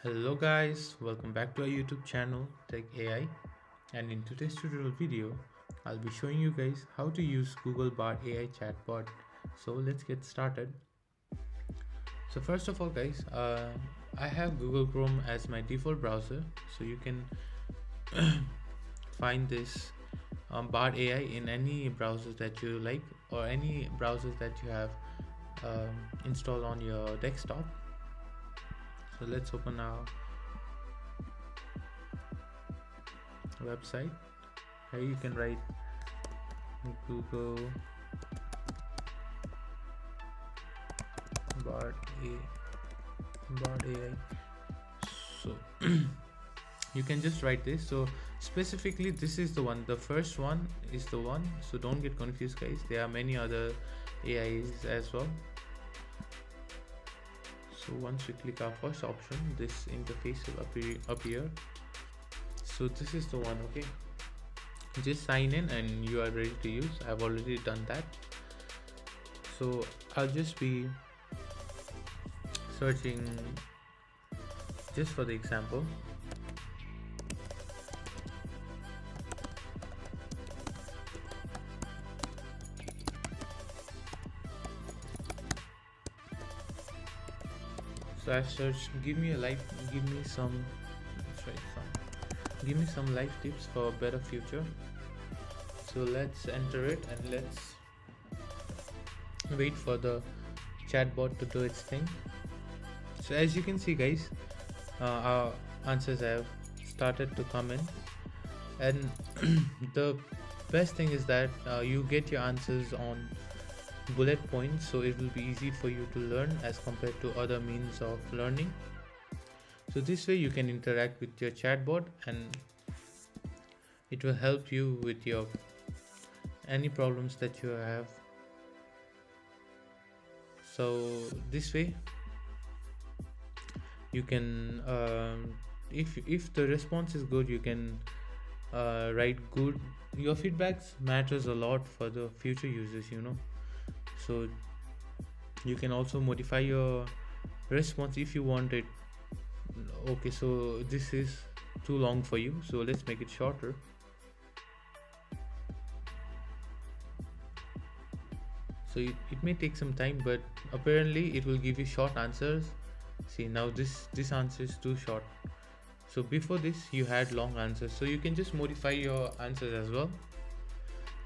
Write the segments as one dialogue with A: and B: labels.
A: Hello guys, welcome back to our YouTube channel Tech AI, and in today's tutorial video I'll be showing you guys how to use Google Bard AI chatbot. So let's get started. So first of all guys, I have Google Chrome as my default browser, so you can find this Bard AI in any browser that you like or any browsers that you have installed on your desktop. So let's open our website. Here you can write Google Bard AI. So you can just write this. So specifically this is the one, the first one is the one, so don't get confused guys, there are many other AIs as well. So once we click our first option, this interface will appear. So this is the one. Okay, just sign in and you are ready to use. I've already done that, so I'll just be searching just for the example. So I've searched give me some life tips for a better future. So let's enter it and let's wait for the chatbot to do its thing. So as you can see guys, our answers have started to come in, and the best thing is that you get your answers on bullet points, so it will be easy for you to learn as compared to other means of learning. So this way you can interact with your chatbot and it will help you with your any problems that you have. So this way you can if the response is good, you can write good. Your feedbacks matters a lot for the future users, so you can also modify your response if you want it. Okay, so this is too long for you, so let's make it shorter. So it may take some time, but apparently it will give you short answers. See, now this answer is too short. So before this you had long answers, so you can just modify your answers as well,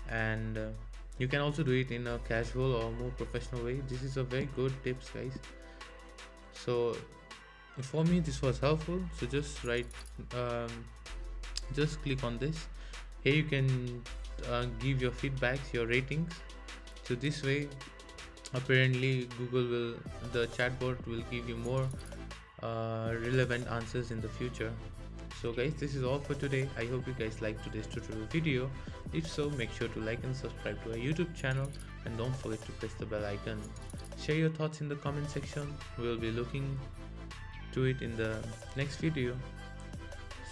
A: and you can also do it in a casual or more professional way. This is a very good tips guys. So for me this was helpful, so just write just click on this. Here you can give your feedbacks, your ratings. So this way apparently the chatbot will give you more relevant answers in the future. So guys, this is all for today. I hope you guys liked today's tutorial video. If so, make sure to like and subscribe to our YouTube channel, and don't forget to press the bell icon. Share your thoughts in the comment section. We'll be looking to it in the next video.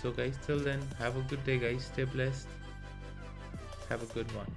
A: So guys, till then, have a good day guys, stay blessed, have a good one.